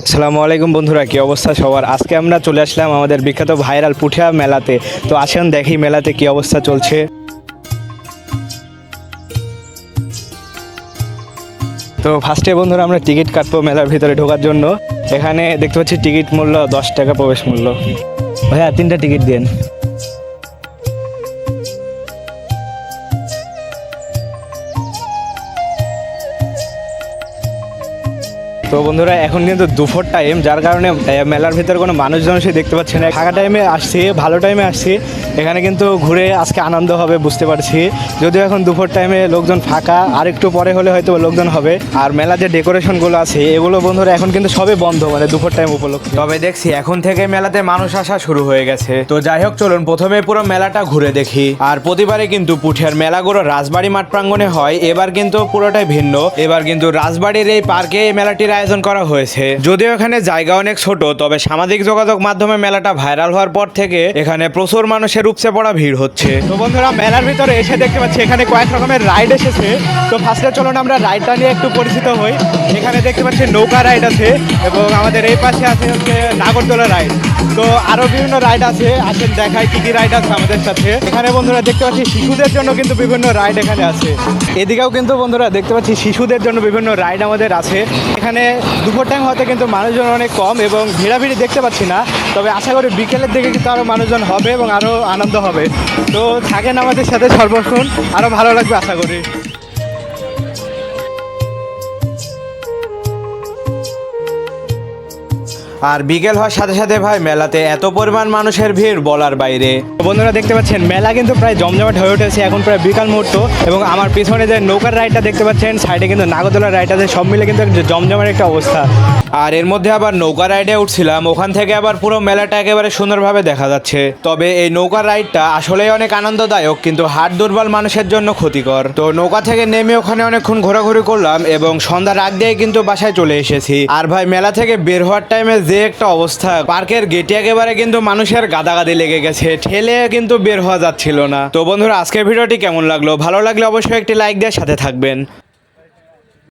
আসসালামু আলাইকুম বন্ধুরা, কি অবস্থা সবার? আজকে আমরা চলে আসলাম আমাদের বিখ্যাত ভাইরাল পুঠিয়া মেলাতে। তো আসেন দেখি মেলাতে কি অবস্থা চলছে। তো ফার্স্টে বন্ধুরা আমরা টিকিট কাটবো মেলার ভিতরে ঢোকার জন্য। এখানে দেখতে পাচ্ছি টিকিট মূল্য 10 টাকা প্রবেশ মূল্য। ভাইয়া 3টা টিকিট দিন। তো বন্ধুরা এখন কিন্তু দুপুর টাইম, যার কারণে মেলার ভিতরে কোনো মানুষজন সে দেখতে পাচ্ছি না। ফাঁকা টাইমে আসছি, ভালো টাইমে আসছি, এখানে কিন্তু ঘুরে আজকে আনন্দ হবে বুঝতে পারছি। যদিও এখন দুপুর টাইমে লোকজন ফাঁকা, আর একটু পরে হলে হয়তো লোকজন হবে। আর মেলা যে ডেকোরেশনগুলো আছে এগুলো বন্ধুরা এখন কিন্তু সবই বন্ধ, মানে দুপুর টাইম উপলক্ষে। তবে দেখছি এখন থেকে মেলাতে মানুষ আসা শুরু হয়ে গেছে। তো যাই হোক, চলুন প্রথমে পুরো মেলাটা ঘুরে দেখি। আর প্রতিবারে কিন্তু পুঠিয়ার মেলাগুলো রাজবাড়ি মাঠ প্রাঙ্গণে হয়, এবার কিন্তু পুরোটাই ভিন্ন। এবার কিন্তু রাজবাড়ির এই পার্কে এই মেলাটির আয়োজন করা হয়েছে। যদিও এখানে জায়গা অনেক ছোট, তবে সামাজিক যোগাযোগ মাধ্যমে মেলাটা ভাইরাল হওয়ার পর থেকে এখানে প্রচুর মানুষের উপচে পড়া ভিড় হচ্ছে। তো বন্ধুরা মেলার ভিতরে এসে দেখতে পাচ্ছি এখানে কয়েক রকমের রাইড এসেছে। তো ফার্স্টে চলুন আমরা রাইডটা নিয়ে একটু পরিচিত হই। এখানে দেখতে পাচ্ছি নৌকা রাইড আছে, এবং আমাদের এই পাশে আছে হচ্ছে নাগরদোলা রাইড। তো আরো বিভিন্ন রাইড আছে, আসেন দেখাই কি কি রাইড আছে আমাদের সাথে। এখানে বন্ধুরা দেখতে পাচ্ছি শিশুদের জন্য কিন্তু বিভিন্ন রাইড এখানে আছে। এদিকেও কিন্তু বন্ধুরা দেখতে পাচ্ছি শিশুদের জন্য বিভিন্ন রাইড আমাদের আছে। এখানে দুপুর টাইম হতে কিন্তু মানুষজন অনেক কম এবং ভিড়াভিড়ি দেখতে পাচ্ছি না। তবে আশা করি বিকেলের দিকে কিন্তু আরও মানুষজন হবে এবং আরও আনন্দ হবে। তো থাকেন আমাদের সাথে সর্বক্ষণ, আরও ভালো লাগবে আশা করি। আর বিকেল হওয়ার সাথে সাথে ভাই মেলাতে এত পরিমাণ মানুষের ভিড় বলার বাইরে। বন্ধুরা দেখতে পাচ্ছেন মেলা কিন্তু প্রায় জমজমাট হয়ে উঠেছে, এখন প্রায় বিকাল মুহূর্ত। এবং আমার পিছনে যে নৌকার রাইডটা দেখতে পাচ্ছেন, সাইডে কিন্তু নাগরদোলার রাইড আছে, সব মিলে কিন্তু জমজমাট একটা অবস্থা। আর এর মধ্যে আবার নৌকা রাইডে উঠছিলাম, ওখান থেকে আবার পুরো মেলাটা একেবারে সুন্দরভাবে দেখা যাচ্ছে। তবে এই নৌকার রাইডটা আসলেই অনেক আনন্দদায়ক, কিন্তু হাড় দুর্বল মানুষের জন্য ক্ষতিকর। তো নৌকা থেকে নেমে ওখানে অনেকক্ষণ ঘোরাঘুরি করলাম এবং সন্ধ্যার আগ দিয়ে কিন্তু বাসায় চলে এসেছি। আর ভাই মেলা থেকে বের হওয়ার টাইমে যে একটা অবস্থা, পার্কের গেটে একেবারে কিন্তু মানুষের গাদাগাদি লেগে গেছে, ঠেলে কিন্তু বের হওয়া যাচ্ছিল না। তো বন্ধুরা আজকের ভিডিওটি কেমন লাগলো? ভালো লাগলে অবশ্যই একটি লাইক দিয়ে সাথে থাকবেন।